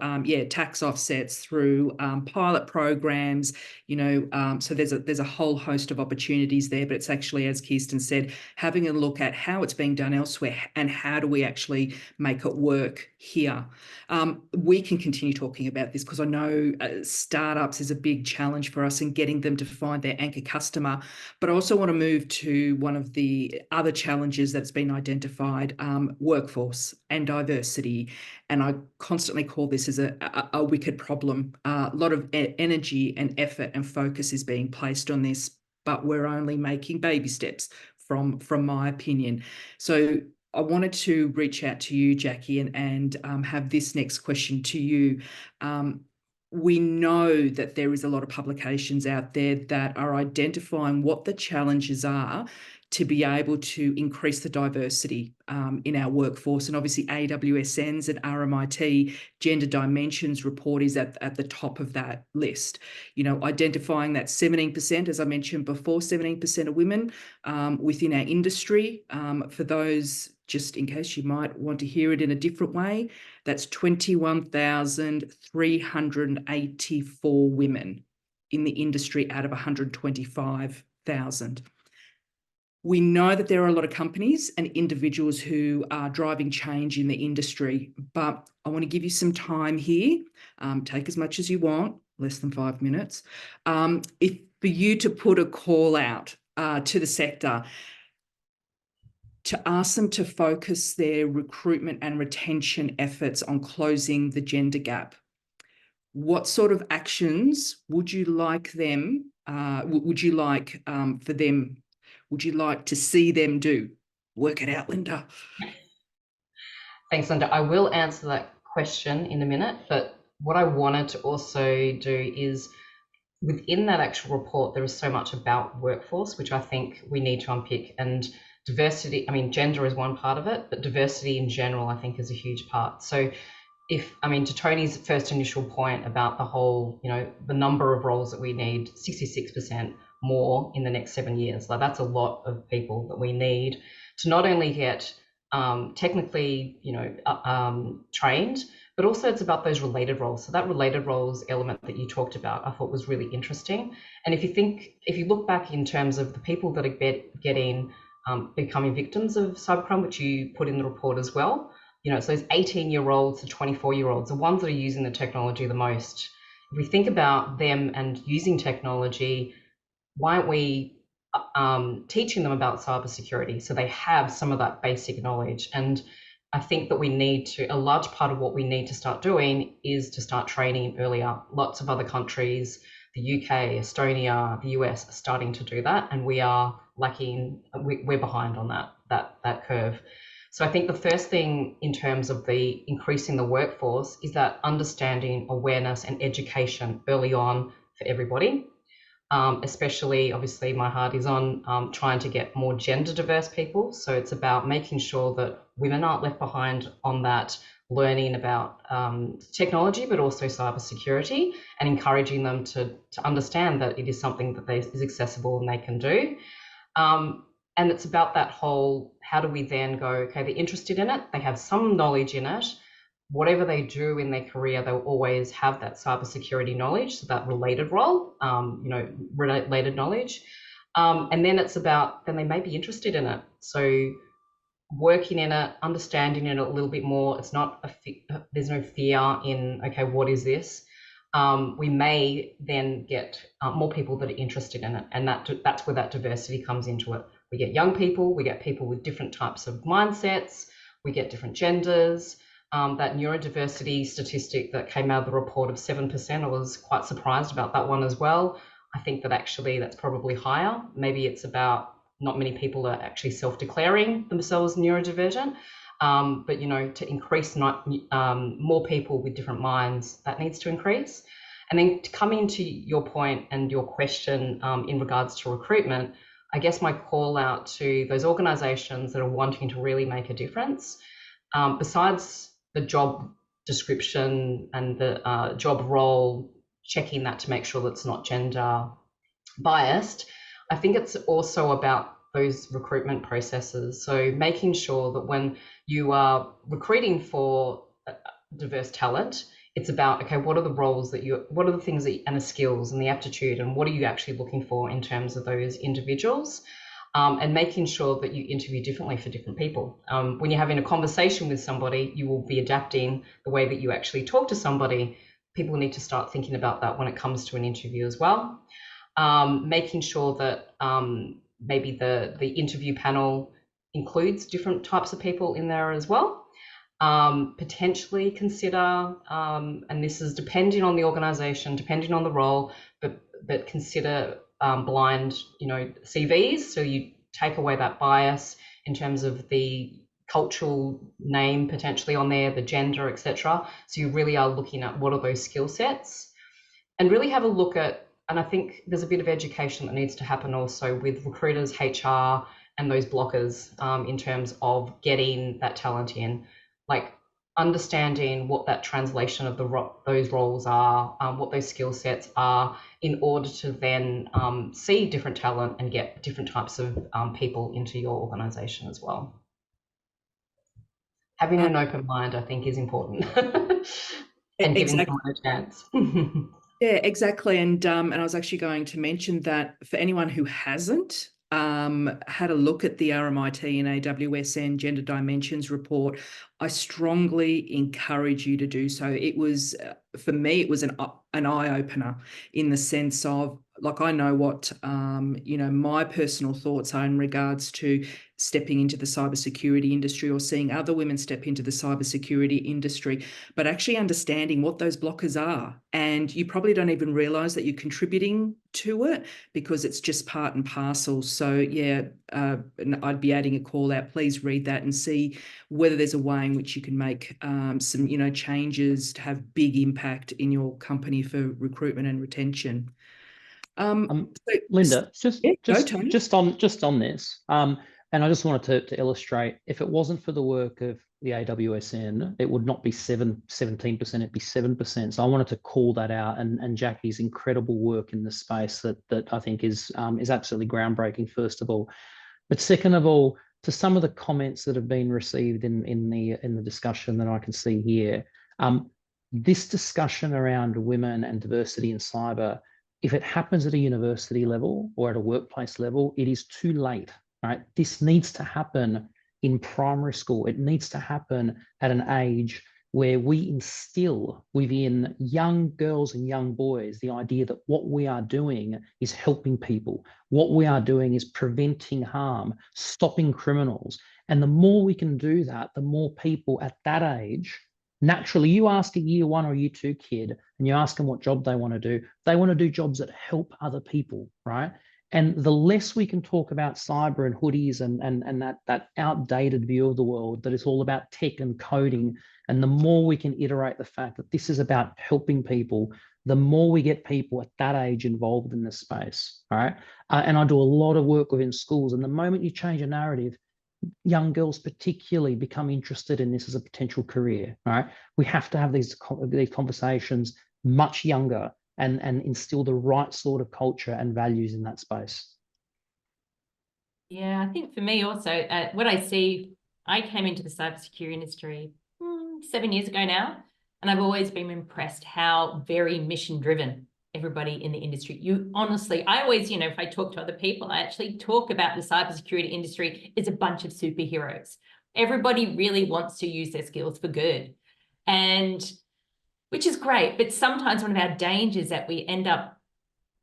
tax offsets, through pilot programs, so there's a whole host of opportunities there. But it's actually, as Kirsten said, having a look at how it's being done elsewhere and how do we actually make it work here. We can continue talking about this because I know startups is a big challenge for us in getting them to find their anchor customer. But I also want to move to one of the other challenges that's been identified, workforce and diversity. And I constantly call this as a wicked problem. A lot of energy and effort and focus is being placed on this, but we're only making baby steps from my opinion. So I wanted to reach out to you, Jackie, and have this next question to you. We know that there is a lot of publications out there that are identifying what the challenges are to be able to increase the diversity in our workforce. And obviously AWSN's and RMIT Gender Dimensions report is at the top of that list. Identifying that 17%, as I mentioned before, 17% of women within our industry. For those, just in case you might want to hear it in a different way, that's 21,384 women in the industry out of 125,000. We know that there are a lot of companies and individuals who are driving change in the industry, but I want to give you some time here. Take as much as you want, less than 5 minutes, for you to put a call out to the sector, to ask them to focus their recruitment and retention efforts on closing the gender gap. What sort of actions would you like them, would you like to see them do? Work it out, Linda. Thanks, Linda. I will answer that question in a minute, but what I wanted to also do is, within that actual report, there is so much about workforce, which I think we need to unpick. And diversity, gender is one part of it, but diversity in general, I think, is a huge part. So to Tony's first initial point about the whole, the number of roles that we need, 66% more in the next 7 years, like that's a lot of people that we need to not only get technically, trained, but also it's about those related roles. So that related roles element that you talked about, I thought was really interesting. And if you look back in terms of the people that are becoming victims of cybercrime, which you put in the report as well, it's those 18-year-olds to 24-year-olds, the ones that are using the technology the most. If we think about them and using technology, why aren't we teaching them about cybersecurity so they have some of that basic knowledge? And I think that a large part of what we need to start doing is to start training earlier. Lots of other countries, the UK, Estonia, the US are starting to do that, and we are lacking, we're behind on that curve. So I think the first thing in terms of the increasing the workforce is that understanding, awareness and education early on for everybody. Especially, obviously, my heart is on trying to get more gender diverse people. So it's about making sure that women aren't left behind on that, learning about technology, but also cybersecurity, and encouraging them to understand that it is something that is accessible and they can do. And it's about that whole, how do we then go, okay, they're interested in it, they have some knowledge in it, whatever they do in their career, they'll always have that cybersecurity knowledge, so that related role, related knowledge. And then it's about, then they may be interested in it. So working in it, understanding it a little bit more. It's not, there's no fear in, okay, what is this? We may then get more people that are interested in it. And that's where that diversity comes into it. We get young people, we get people with different types of mindsets, we get different genders. That neurodiversity statistic that came out of the report of 7%, I was quite surprised about that one as well. I think that actually that's probably higher. Maybe it's about not many people are actually self-declaring themselves neurodivergent, but to increase more people with different minds, that needs to increase. And then coming to your point and your question in regards to recruitment, I guess my call out to those organizations that are wanting to really make a difference, besides the job description and the job role, checking that to make sure that it's not gender biased, I think it's also about those recruitment processes. So making sure that when you are recruiting for diverse talent, it's about, okay, what are the roles that what are the things that, and the skills and the aptitude, and what are you actually looking for in terms of those individuals? And making sure that you interview differently for different people. When you're having a conversation with somebody, you will be adapting the way that you actually talk to somebody. People need to start thinking about that when it comes to an interview as well. Making sure that maybe the interview panel includes different types of people in there as well. Potentially consider, and this is depending on the organisation, depending on the role, but consider blind, CVs. So you take away that bias in terms of the cultural name potentially on there, the gender, etc. So you really are looking at what are those skill sets, and really have a look at, and I think there's a bit of education that needs to happen also with recruiters, HR, and those blockers in terms of getting that talent in, like understanding what that translation of those roles are, what those skill sets are, in order to then see different talent and get different types of people into your organisation as well. Having an open mind, I think, is important, and giving someone a chance. Yeah, exactly. And I was actually going to mention that for anyone who hasn't had a look at the RMIT and AWSN Gender Dimensions report, I strongly encourage you to do so. It was, for me, it was an eye-opener in the sense of, like, I know what, my personal thoughts are in regards to stepping into the cybersecurity industry or seeing other women step into the cybersecurity industry, but actually understanding what those blockers are. And you probably don't even realize that you're contributing to it because it's just part and parcel. So yeah, I'd be adding a call out. Please read that and see whether there's a way in which you can make some, changes to have big impact in your company for recruitment and retention. Linda, Go, Tony. just on this, and I just wanted to illustrate, if it wasn't for the work of the AWSN, it would not be 17%, it'd be 7%. So I wanted to call that out, and Jackie's incredible work in this space that I think is absolutely groundbreaking, first of all. But second of all, to some of the comments that have been received in the discussion that I can see here, this discussion around women and diversity in cyber, if it happens at a university level or at a workplace level, it is too late, right? This needs to happen in primary school. It needs to happen at an age where we instill within young girls and young boys the idea that what we are doing is helping people. What we are doing is preventing harm, stopping criminals. And the more we can do that, the more people at that age, naturally, you ask a year 1 or year 2 kid and you ask them what job they want to do, they want to do jobs that help other people, right? And the less we can talk about cyber and hoodies and that outdated view of the world that is all about tech and coding, and the more we can iterate the fact that this is about helping people, the more we get people at that age involved in this space, right? And I do a lot of work within schools, and the moment you change a narrative, young girls particularly become interested in this as a potential career, right? We have to have these conversations much younger and instill the right sort of culture and values in that space. Yeah, I think for me also, what I see, I came into the cybersecurity industry 7 years ago now, and I've always been impressed how very mission-driven everybody in the industry. You honestly, I always, if I talk to other people, I actually talk about the cybersecurity industry as a bunch of superheroes. Everybody really wants to use their skills for good, and which is great. But sometimes one of our dangers that we end up,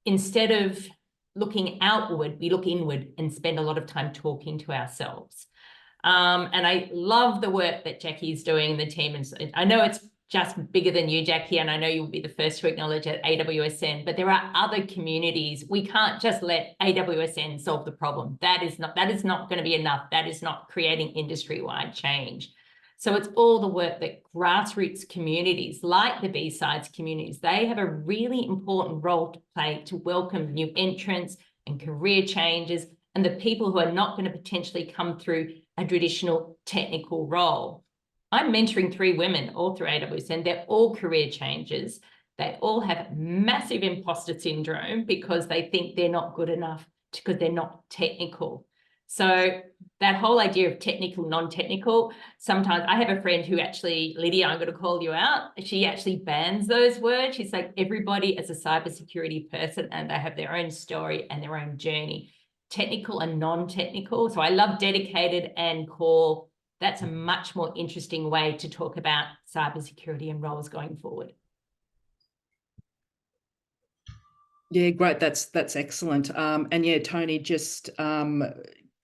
instead of looking outward, we look inward and spend a lot of time talking to ourselves. And I love the work that Jackie is doing in the team. And I know it's just bigger than you, Jackie, and I know you'll be the first to acknowledge at AWSN, but there are other communities. We can't just let AWSN solve the problem. That is not going to be enough. That is not creating industry-wide change. So it's all the work that grassroots communities like the B-Sides communities, they have a really important role to play to welcome new entrants and career changes and the people who are not going to potentially come through a traditional technical role. I'm mentoring 3 women all through AWSN. They're all career changers. They all have massive imposter syndrome because they think they're not good enough because they're not technical. So that whole idea of technical, non-technical, sometimes I have a friend who actually, Lydia, I'm going to call you out. She actually bans those words. She's like, everybody is a cybersecurity person and they have their own story and their own journey, technical and non-technical. So I love dedicated and core. That's a much more interesting way to talk about cybersecurity and roles going forward. Yeah, great. That's excellent. And yeah, Tony, just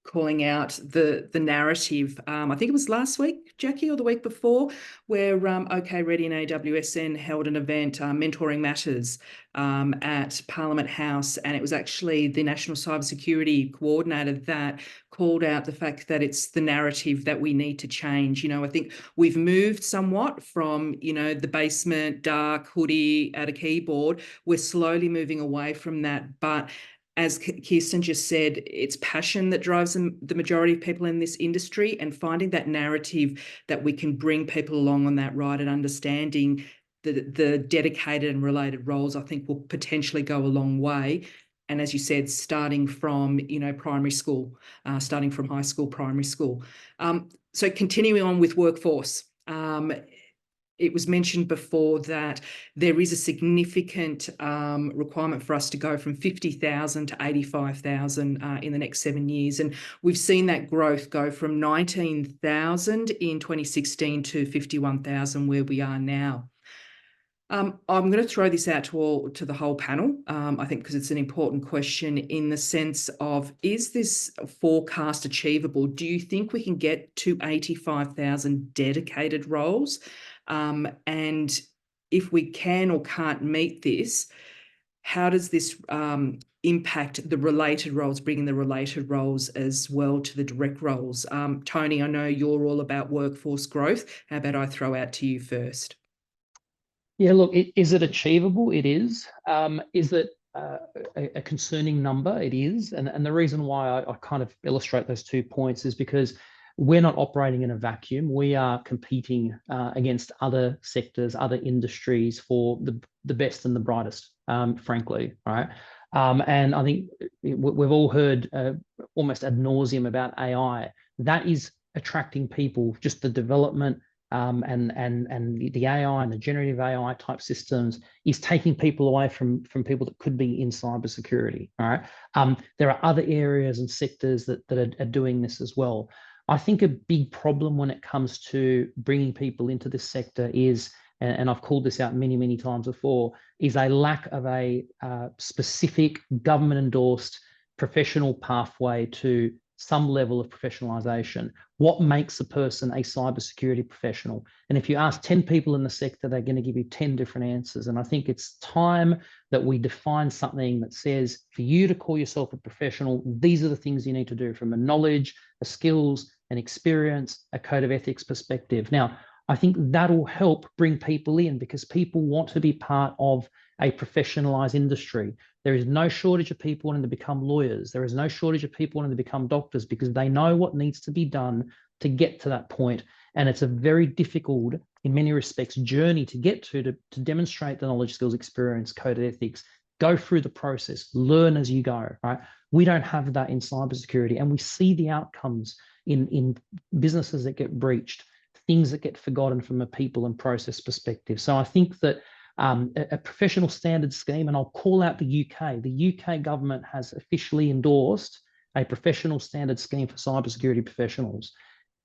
calling out the narrative. I think it was last week, Jackie, or the week before, where OK Ready and AWSN held an event, Mentoring Matters, at Parliament House, and it was actually the National Cybersecurity Coordinator that called out the fact that it's the narrative that we need to change. You know, I think we've moved somewhat from, you know, the basement, dark hoodie at a keyboard. We're slowly moving away from that, but as Kirsten just said, it's passion that drives the majority of people in this industry, and finding that narrative that we can bring people along on that ride and understanding the dedicated and related roles, I think will potentially go a long way. And as you said, starting from, you know, primary school, starting from high school, primary school. So continuing on with workforce, it was mentioned before that there is a significant requirement for us to go from 50,000 to 85,000 in the next 7 years. And we've seen that growth go from 19,000 in 2016 to 51,000 where we are now. I'm going to throw this out to the whole panel, I think, because it's an important question in the sense of, is this forecast achievable? Do you think we can get to 85,000 dedicated roles? And if we can or can't meet this, how does this impact the related roles, bringing the related roles as well to the direct roles? Tony, I know you're all about workforce growth. How about I throw out to you first? Yeah, look, is it achievable? It is. Is it a concerning number? It is. And the reason why I kind of illustrate those 2 points is because we're not operating in a vacuum. We are competing against other sectors, other industries for the best and the brightest, frankly, right? And I think we've all heard almost ad nauseum about AI. That is attracting people, just the development and the AI and the generative AI type systems is taking people away from people that could be in cybersecurity. All right. There are other areas and sectors that are doing this as well. I think a big problem when it comes to bringing people into this sector is, and I've called this out many, many times before, is a lack of a specific government endorsed professional pathway to some level of professionalization. What makes a person a cybersecurity professional? And if you ask 10 people in the sector, they're going to give you 10 different answers. And I think it's time that we define something that says, for you to call yourself a professional, these are the things you need to do from a knowledge, a skills, an experience, a code of ethics perspective. Now, I think that'll help bring people in because people want to be part of a professionalized industry. There is no shortage of people wanting to become lawyers. There is no shortage of people wanting to become doctors because they know what needs to be done to get to that point. And it's a very difficult, in many respects, journey to get to demonstrate the knowledge, skills, experience, code of ethics, go through the process, learn as you go, right? We don't have that in cybersecurity, and we see the outcomes in businesses that get breached, things that get forgotten from a people and process perspective. So I think that a professional standard scheme, and I'll call out the UK. The UK government has officially endorsed a professional standard scheme for cybersecurity professionals.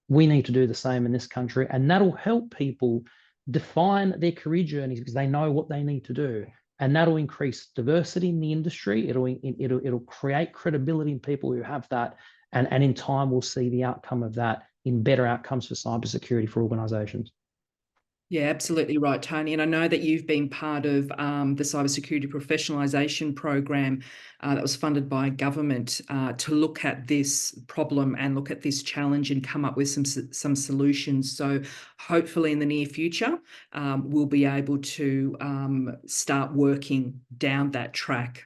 We need to do the same in this country, and that'll help people define their career journeys because they know what they need to do. And that'll increase diversity in the industry. It'll create credibility in people who have that. And in time, we'll see the outcome of that in better outcomes for cybersecurity for organizations. Yeah, absolutely right, Tony. And I know that you've been part of the cybersecurity professionalisation program that was funded by government to look at this problem and look at this challenge and come up with some solutions. So hopefully in the near future, we'll be able to start working down that track.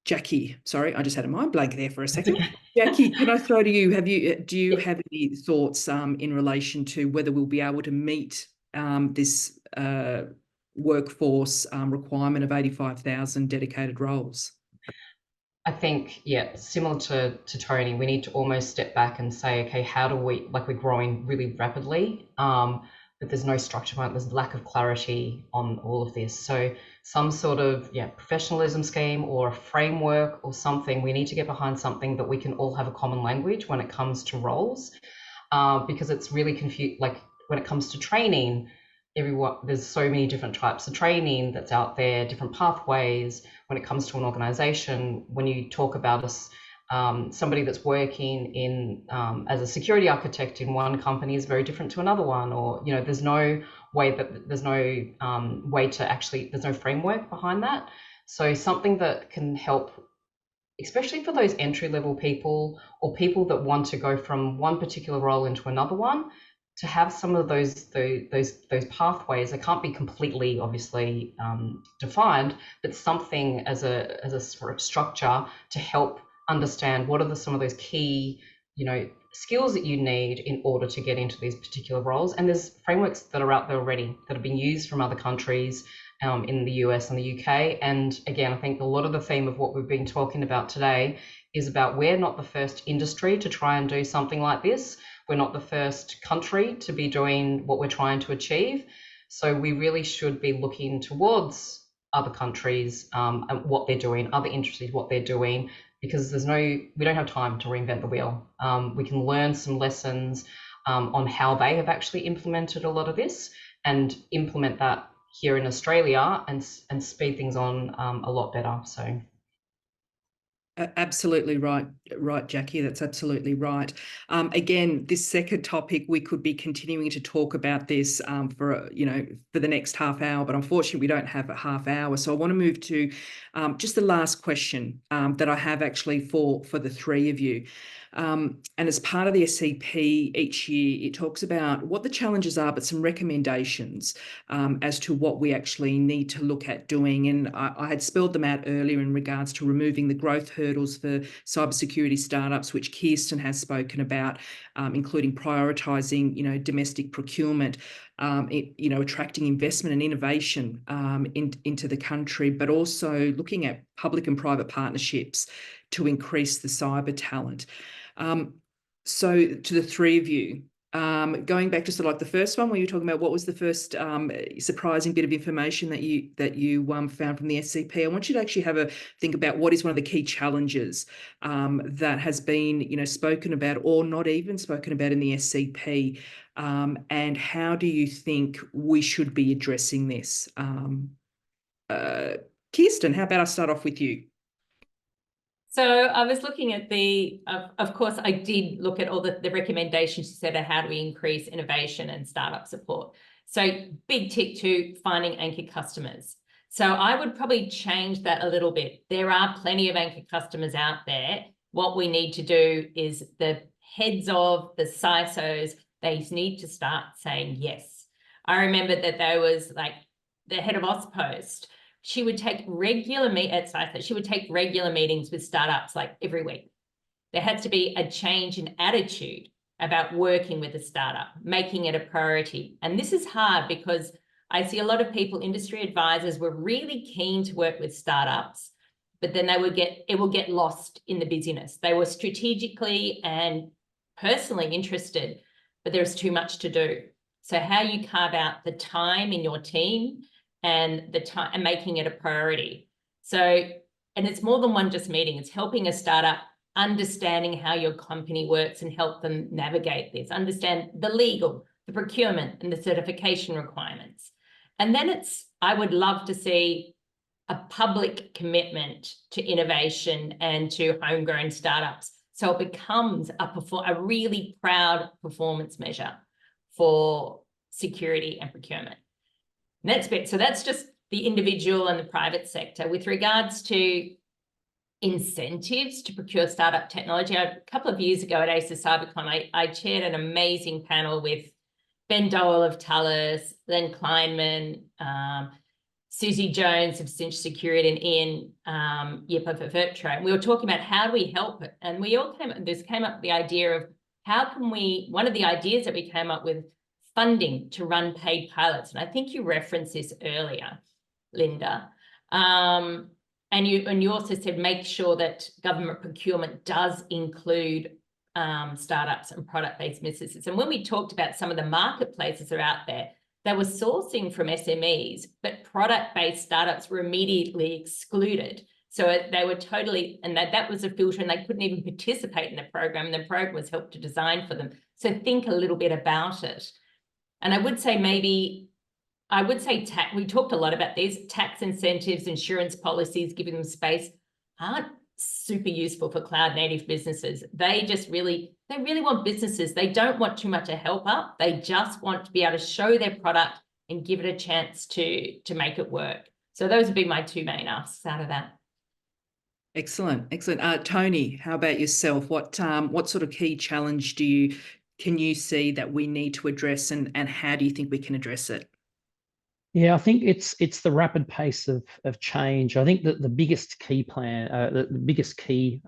Jackie, sorry, I just had a mind blank there for a second. Okay. Jackie, can I throw to you? Do you have any thoughts in relation to whether we'll be able to meet this workforce requirement of 85,000 dedicated roles? I think, yeah, similar to Tony, we need to almost step back and say, okay, how do we, like, we're growing really rapidly, but there's no structure behind it, there's lack of clarity on all of this. So some sort of, yeah, professionalism scheme or a framework or something, we need to get behind something that we can all have a common language when it comes to roles, because it's really confused. Like when it comes to training, there's so many different types of training that's out there, different pathways. When it comes to an organization, when you talk about somebody that's working in as a security architect in one company is very different to another one, or there's no framework behind that. So something that can help, especially for those entry-level people or people that want to go from one particular role into another one, to have some of those pathways. They can't be completely, obviously, defined, but something as a sort of structure to help understand what are some of those key, skills that you need in order to get into these particular roles. And there's frameworks that are out there already that have been used from other countries, in the US and the UK. And again, I think a lot of the theme of what we've been talking about today is about we're not the first industry to try and do something like this. We're not the first country to be doing what we're trying to achieve. So we really should be looking towards other countries and what they're doing, other industries, what they're doing, because we don't have time to reinvent the wheel. We can learn some lessons on how they have actually implemented a lot of this and implement that here in Australia and speed things on a lot better. So. Absolutely right, Jackie. That's absolutely right. Again, this second topic, we could be continuing to talk about this for the next half hour, but unfortunately we don't have a half hour. So I want to move to just the last question that I have actually for the three of you. And as part of the SCP each year, it talks about what the challenges are, but some recommendations as to what we actually need to look at doing. And I had spelled them out earlier in regards to removing the growth hurdles for cybersecurity startups, which Kirsten has spoken about, including prioritising, domestic procurement, attracting investment and innovation into the country, but also looking at public and private partnerships to increase the cyber talent. So to the three of you, going back to sort of like the first one where you were talking about what was the first surprising bit of information that you found from the SCP, I want you to actually have a think about what is one of the key challenges that has been spoken about or not even spoken about in the SCP, and how do you think we should be addressing this? Kirsten, how about I start off with you? So I was looking at of course, I did look at all the recommendations you said of how do we increase innovation and startup support. So big tick to finding anchor customers. So I would probably change that a little bit. There are plenty of anchor customers out there. What we need to do is the heads of the CISOs, they need to start saying yes. I remember that there was like the head of AustPost. She would take regular meetings with startups like every week. There had to be a change in attitude about working with a startup, making it a priority. And this is hard because I see a lot of people, industry advisors, were really keen to work with startups, but then it will get lost in the busyness. They were strategically and personally interested, but there's too much to do. So how you carve out the time in your team and the time and making it a priority. So, and it's more than one just meeting, it's helping a startup understanding how your company works and help them navigate this, understand the legal, the procurement and the certification requirements. And then I would love to see a public commitment to innovation and to homegrown startups. So it becomes a really proud performance measure for security and procurement. So that's just the individual and the private sector. With regards to incentives to procure startup technology, a couple of years ago at ACES CyberCon, I chaired an amazing panel with Ben Dole of Thales, Len Kleinman, Susie Jones of Cinch Security, and Ian Yip of Vertro. And we were talking about how do we help it? And we all came up with the idea of one of the ideas that we came up with, funding to run paid pilots. And I think you referenced this earlier, Linda. And And you also said make sure that government procurement does include startups and product-based businesses. And when we talked about some of the marketplaces that are out there, they were sourcing from SMEs, but product-based startups were immediately excluded. So they were totally, and that was a filter, and they couldn't even participate in the program, and the program was helped to design for them. So think a little bit about it. And I would say we talked a lot about these tax incentives, insurance policies, giving them space aren't super useful for cloud native businesses. They really want businesses. They don't want too much a help up. They just want to be able to show their product and give it a chance to make it work. So those would be my two main asks out of that. Excellent, excellent. Tony, how about yourself? What sort of key challenge can you see that we need to address, and how do you think we can address it? Yeah, I think it's the rapid pace of change. I think that the biggest key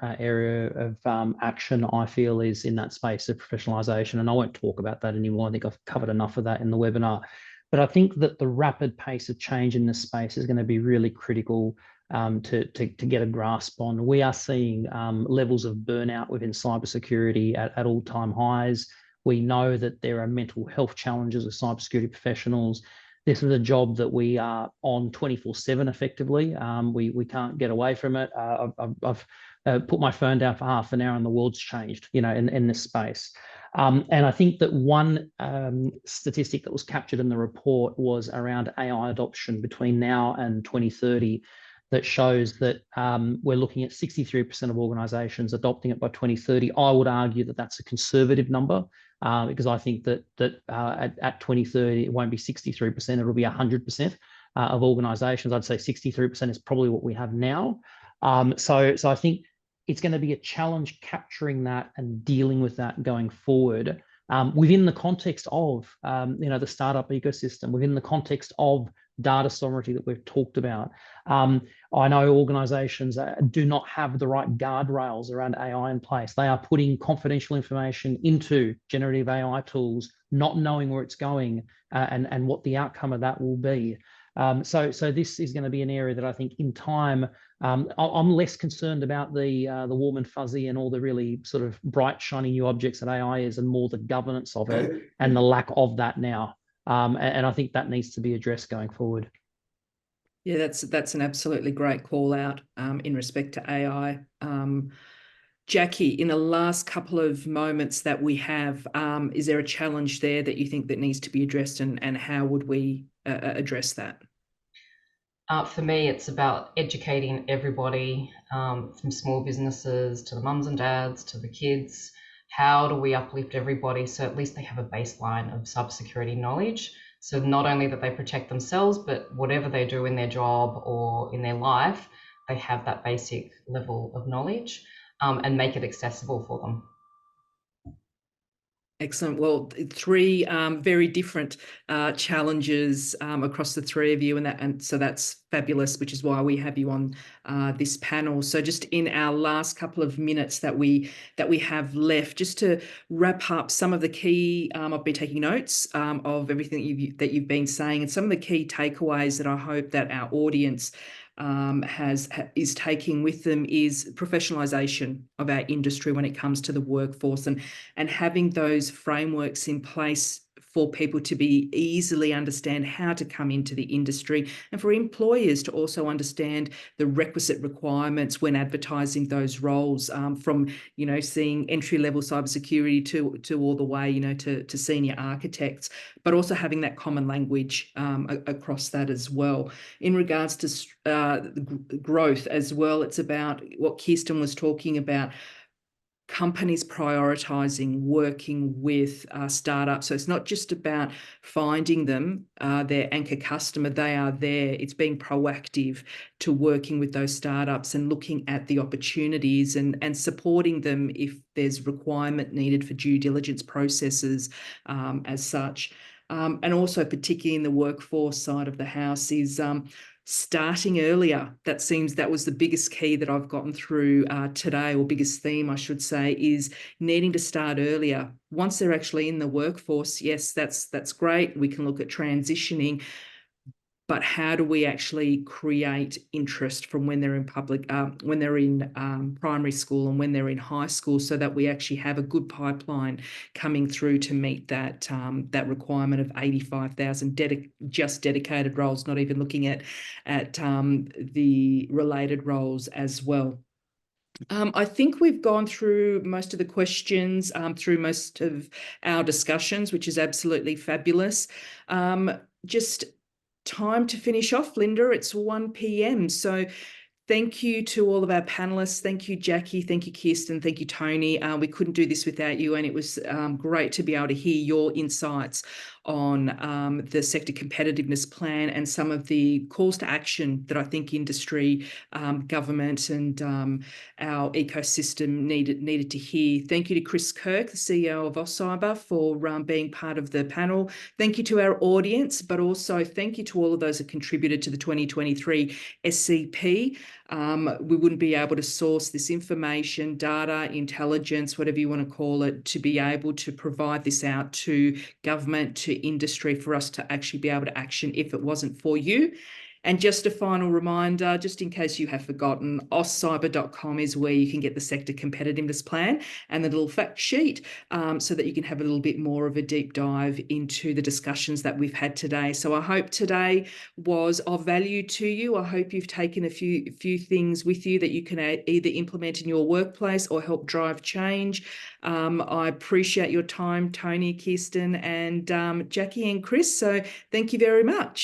area of action, I feel, is in that space of professionalisation. And I won't talk about that anymore. I think I've covered enough of that in the webinar. But I think that the rapid pace of change in this space is going to be really critical to get a grasp on. We are seeing levels of burnout within cybersecurity at all-time highs. We know that there are mental health challenges with cybersecurity professionals. This is a job that we are on 24/7 effectively. We can't get away from it. I've put my phone down for half an hour and the world's changed, in this space. And I think that one statistic that was captured in the report was around AI adoption between now and 2030 that shows that we're looking at 63% of organizations adopting it by 2030. I would argue that that's a conservative number. Because I think that at 2030, it won't be 63%, it'll be 100% of organizations. I'd say 63% is probably what we have now. So I think it's going to be a challenge capturing that and dealing with that going forward within the context of the startup ecosystem, within the context of data sovereignty that we've talked about. I know organizations do not have the right guardrails around AI in place. They are putting confidential information into generative AI tools, not knowing where it's going and what the outcome of that will be. So this is going to be an area that I think in time, I'm less concerned about the warm and fuzzy and all the really sort of bright, shiny new objects that AI is, and more the governance of it and the lack of that now. And I think that needs to be addressed going forward. Yeah, that's an absolutely great call out in respect to AI. Jackie, in the last couple of moments that we have, is there a challenge there that you think that needs to be addressed, and how would we address that? For me, it's about educating everybody, from small businesses to the mums and dads to the kids. How do we uplift everybody so at least they have a baseline of cybersecurity knowledge? So not only that they protect themselves, but whatever they do in their job or in their life, they have that basic level of knowledge, and make it accessible for them. Excellent. Well, three very different challenges across the three of you, and so that's fabulous, which is why we have you on this panel. So just in our last couple of minutes that we have left, just to wrap up some of the key, I've been taking notes of everything that you've been saying, and some of the key takeaways that I hope that our audience is taking with them is professionalisation of our industry when it comes to the workforce, and having those frameworks in place for people to be easily understand how to come into the industry, and for employers to also understand the requisite requirements when advertising those roles, from seeing entry-level cybersecurity to all the way to senior architects, but also having that common language across that as well. In regards to growth as well, it's about what Kirsten was talking about, companies prioritising working with startups. So it's not just about finding them, their anchor customer, they are there. It's being proactive to working with those startups and looking at the opportunities and supporting them if there's requirement needed for due diligence processes as such. And also particularly in the workforce side of the house is starting earlier. That was the biggest key that I've gotten through today, or biggest theme, I should say, is needing to start earlier. Once they're actually in the workforce, yes, that's great. We can look at transitioning. but how do we actually create interest from when they're in when they're in primary school and when they're in high school, so that we actually have a good pipeline coming through to meet that that requirement of 85,000 just dedicated roles, not even looking at the related roles as well. I think we've gone through most of the questions, through most of our discussions, which is absolutely fabulous. Just time to finish off, Linda. It's 1 p.m. So thank you to all of our panelists. Thank you, Jackie. Thank you, Kirsten. Thank you, Tony. We couldn't do this without you, and it was great to be able to hear your insights on the sector competitiveness plan and some of the calls to action that I think industry, government and our ecosystem needed to hear. Thank you to Chris Kirk, the CEO of AustCyber, for being part of the panel. Thank you to our audience, but also thank you to all of those that contributed to the 2023 SCP. We wouldn't be able to source this information, data, intelligence, whatever you want to call it, to be able to provide this out to government, to industry, for us to actually be able to action if it wasn't for you. And just a final reminder, just in case you have forgotten, AustCyber.com is where you can get the sector competitiveness plan and the little fact sheet, so that you can have a little bit more of a deep dive into the discussions that we've had today. So I hope today was of value to you. I hope you've taken a few things with you that you can either implement in your workplace or help drive change. I appreciate your time, Tony, Kirsten, and Jackie and Chris. So thank you very much.